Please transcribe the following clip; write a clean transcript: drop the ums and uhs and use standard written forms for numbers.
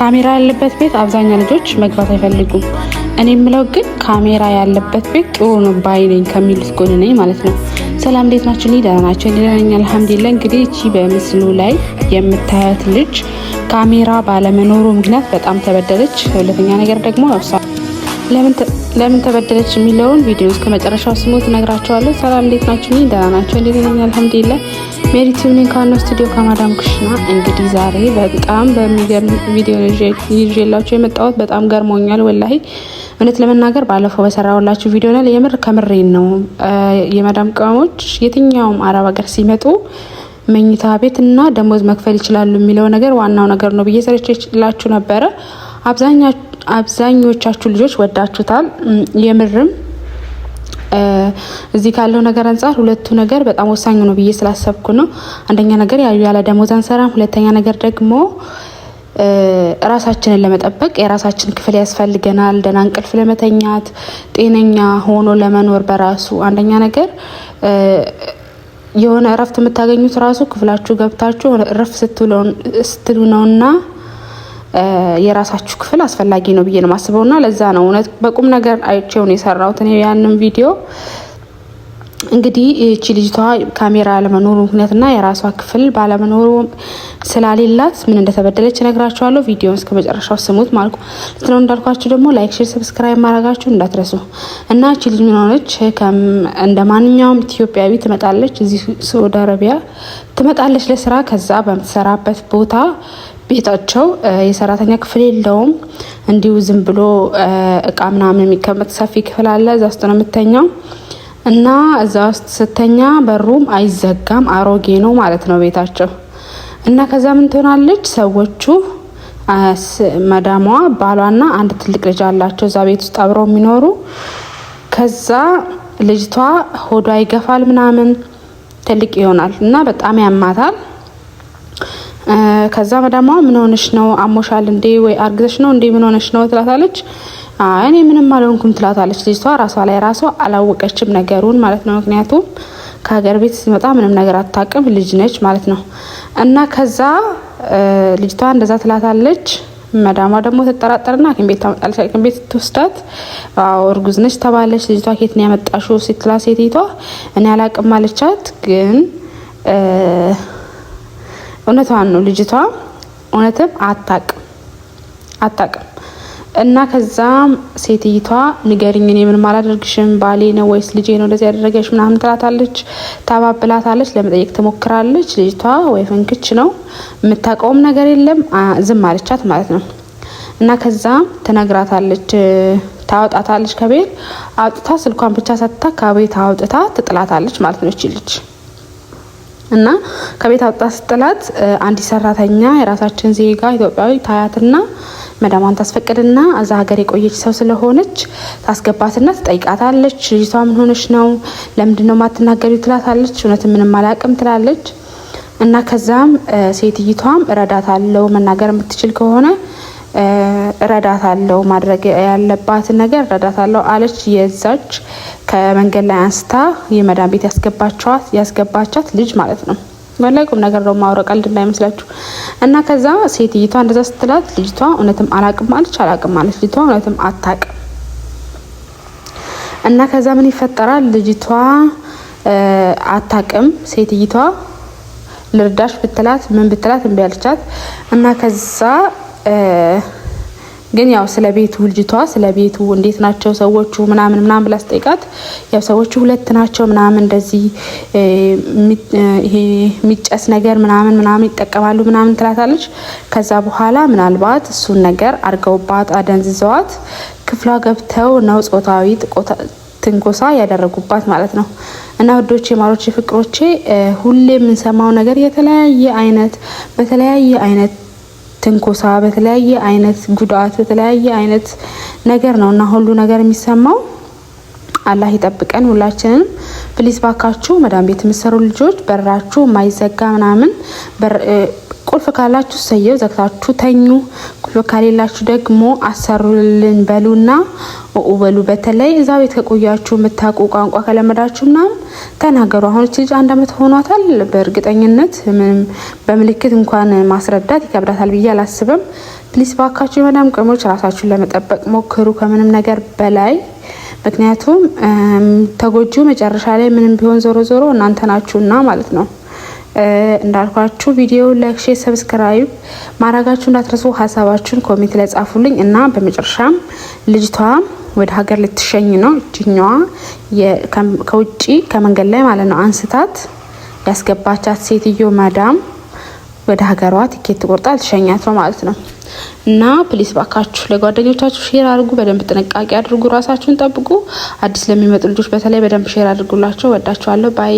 ካሜራ ያለበት ቤት አብዛኛው ልጆች መግባት አይፈልጉም። እኔ የምለው ግን ካሜራ ያለበት ቤት ጥሩ ነው ባይ ነኝ ከሚሉት ጎን ነኝ ማለት ነው። ሰላም እንዴት ናችሁ? እኔ ደህና ናቸው። እኔ ደህና ነኝ አልሐምዱሊላህ። እንግዲህ እቺ በምስሉ ላይ የምታዩት ልጅ ካሜራ ባለመኖሩ ምክንያት በጣም ተበደለች። ሁለተኛ ነገር ደግሞ ለምን ተበደለች የሚለውን ቪዲዮ እስከ መጨረሻው ስሙት እነግራችኋለሁ። ሰላም እንዴት ናችሁ? እኔ ደህና ናቸው። እኔ ደህና ነኝ አልሐምዱሊላህ። ሜሪቲው ነኝ ካኖ ስቱዲዮ ከማዳም ኩሽና። እንግዲህ ዛሬ በጣም በሚገርም ቪዲዮ ይዤላችሁ የመጣሁት በጣም ገርሞኛል ወላሂ። እውነት ለመናገር ባለፈው በሰራሁላችሁ ቪዲዮ ላይ የምር ከምሬን ነው የማዳም ቅመሞች የትኛውም አረብ ሀገር ሲመጡ መኝታ ቤትና ደሞዝ መክፈል ይችላሉ የሚለው ነገር ዋናው ነገር ነው ብዬ ሰርቼላችሁ ነበረ። አብዛኞቻችሁ ልጆች ወዳችሁታል። የምርም እዚህ ካለው ነገር አንፃር ሁለቱ ነገር በጣም ወሳኝ ነው ብዬ ስላሰብኩ ነው። አንደኛ ነገር ያለ ደሞዝ አንሰራም። ሁለተኛ ነገር ደግሞ ራሳችንን ለመጠበቅ የራሳችን ክፍል ያስፈልገናል። ደህና እንቅልፍ ለመተኛት ጤነኛ ሆኖ ለመኖር በራሱ አንደኛ ነገር የሆነ እረፍት የምታገኙት ራሱ ክፍላችሁ ገብታችሁ እረፍት ስትሉ ነውና የራሳችሁ ክፍል አስፈላጊ ነው ብዬ ነው ማስበውና ለዛ ነው እውነት በቁም ነገር አይቼው ነው የሰራሁት እኔ ያንን ቪዲዮ። እንግዲህ እቺ ልጅቷ ካሜራ ባለመኖሩ ምክንያትና የራሷ ክፍል ባለመኖሩ ስላሌላት ምን እንደተበደለች እነግራችኋለሁ። ቪዲዮውን እስከ መጨረሻው ስሙት ማለት ነው። እንዳልኳችሁ ደግሞ ላይክ፣ ሼር፣ ሰብስክራይብ ማድረጋችሁ እንዳትረሱ። እና እቺ ልጅ ምን ሆነች? እንደ ማንኛውም ኢትዮጵያዊ ትመጣለች፣ እዚህ ሳውዲ አረቢያ ትመጣለች ለስራ። ከዛ በምትሰራበት ቦታ ቤታቸው የሰራተኛ ክፍል የለውም። እንዲሁ ዝም ብሎ እቃ ምናምን የሚቀመጥ ሰፊ ክፍል አለ። እዛ ውስጥ ነው የምተኛው እና እዛ ውስጥ ስተኛ በሩም አይዘጋም፣ አሮጌ ነው ማለት ነው ቤታቸው። እና ከዛ ምን ትሆናለች? ሰዎቹ መዳሟ ባሏና አንድ ትልቅ ልጅ አላቸው እዛ ቤት ውስጥ አብረው የሚኖሩ። ከዛ ልጅቷ ሆዷ ይገፋል ምናምን ትልቅ ይሆናል እና በጣም ያማታል። ከዛ መዳሟ ምን ሆነሽ ነው? አሞሻል እንዴ? ወይ አርግዘሽ ነው እንዴ? ምን ሆነሽ ነው ትላታለች። እኔ ምንም አልሆንኩም ትላታለች። ልጅቷ ራሷ ላይ ራሷ አላወቀችም ነገሩን ማለት ነው። ምክንያቱም ከሀገር ቤት ስትመጣ ምንም ነገር አታውቅም፣ ልጅ ነች ማለት ነው። እና ከዛ ልጅቷ እንደዛ ትላታለች። መዳሟ ደግሞ ትጠራጠርና ሐኪም ቤት ታመጣለች። ሐኪም ቤት ስትወስዳት እርጉዝ ነች ተባለች። ልጅቷ ከየት ነው ያመጣሽው ስትላ ሴቲቷ እኔ አላውቅም አለቻት። ግን እውነቷን ነው ልጅቷ እውነትም አታውቅም። እና ከዛም ሴትይቷ ንገሪኝ፣ እኔ ምንም አላደርግሽም፣ ባሌ ነው ወይስ ልጄ ነው እንደዚህ ያደረገሽ ምናምን ትላታለች፣ ታባብላታለች፣ ለመጠየቅ ትሞክራለች። ልጅቷ ወይ ፍንክች ነው የምታውቀውም ነገር የለም፣ ዝም አለቻት ማለት ነው። እና ከዛም ትነግራታለች፣ ታወጣታለች ከቤት አውጥታ ስልኳን ብቻ ሰጥታ ከቤት አውጥታ ትጥላታለች ማለት ነው እቺ ልጅ። እና ከቤት አውጥታ ስትጥላት አንዲት ሰራተኛ የራሳችን ዜጋ ኢትዮጵያዊ ታያትና መዳሟን ታስፈቅድና እዛ ሀገር የቆየች ሰው ስለሆነች ታስገባትና ትጠይቃታለች። ልጅቷ ምን ሆነች ነው? ለምንድነው ማትናገሪው ትላታለች። እውነት ምንም አላውቅም ትላለች። እና ከዛም ሴትይቷም እረዳታለሁ፣ መናገር የምትችል ከሆነ እረዳታለሁ፣ ማድረግ ያለባትን ነገር እረዳታለሁ አለች። የዛች ከመንገድ ላይ አንስታ የመዳም ቤት ያስገባቻት ልጅ ማለት ነው። ወላሂ ቁም ነገር ነው ማውራ፣ ቀልድ እንዳይመስላችሁ። እና ከዛ ሴትይቷ እንደዛ ስትላት ልጅቷ እውነትም አላውቅም አለች። ልጅቷ እውነትም አታውቅም። እና ከዛ ምን ይፈጠራል? ልጅቷ አታውቅም። ሴትይቷ ልርዳሽ ብትላት ምን ብትላት እምቢ አለቻት። እና ከዛ ግን ያው ስለ ቤቱ ልጅቷ ስለ ቤቱ እንዴት ናቸው ሰዎቹ ምናምን ብላ ስጠይቃት ያው ሰዎቹ ሁለት ናቸው ምናምን እንደዚህ ይሄ የሚጨስ ነገር ምናምን ይጠቀማሉ ምናምን ትላታለች። ከዛ በኋላ ምናልባት እሱን ነገር አርገውባት አደንዝዘዋት ክፍሏ ገብተው ነው ጾታዊ ትንኮሳ ያደረጉባት ማለት ነው። እና ወዶቼ ማሮቼ ፍቅሮቼ ሁሌ የምንሰማው ነገር በተለያየ አይነት ትንኮሳ፣ በተለያየ አይነት ጉዳት፣ በተለያየ አይነት ነገር ነውና ሁሉ ነገር የሚሰማው። አላህ ይጠብቀን ሁላችንም። ፕሊስ ባካችሁ መዳም ቤት የምትሰሩ ልጆች በራችሁ ማይዘጋ ምናምን ቁልፍ ካላችሁ ሰየው ዘግታችሁ ተኙ። ከሌላችሁ ደግሞ አሰሩልን በሉና በሉ። በተለይ እዛ ቤት ከቆያችሁ የምታውቁ ቋንቋ ከለመዳችሁና ተናገሩ። አሁን እቺ ልጅ 1 አመት ሆኗታል። በእርግጠኝነት ምንም በምልክት እንኳን ማስረዳት ይከብዳታል ብዬ አላስብም። ፕሊስ ባካችሁ የመዳም ቅሞች ራሳችሁን ለመጠበቅ ሞክሩ ከምንም ነገር በላይ። ምክንያቱም ተጎጂው መጨረሻ ላይ ምንም ቢሆን ዞሮ እናንተ ናችሁና ማለት ነው። እንዳልኳችሁ ቪዲዮ ላይክ፣ ሼር፣ ሰብስክራይብ ማድረጋችሁ እንዳትረሱ። ሀሳባችሁን ኮሜንት ላይ ጻፉልኝ እና በመጨረሻም ልጅቷ ወደ ሀገር ልትሸኝ ነው። እጅኛዋ ከውጪ ከመንገድ ላይ ማለት ነው አንስታት ያስገባቻት ሴትዮ ማዳም ወደ ሀገሯ ቲኬት ቆርጣ ልትሸኛት ነው ማለት ነው። እና ፕሊስ ባካችሁ ለጓደኞቻችሁ ሼር አድርጉ። በደንብ ጥንቃቄ አድርጉ። ራሳችሁን ጠብቁ። አዲስ ለሚመጡ ልጆች በተለይ በደንብ ሼር አድርጉላቸው። ወዳችኋለሁ። ባይ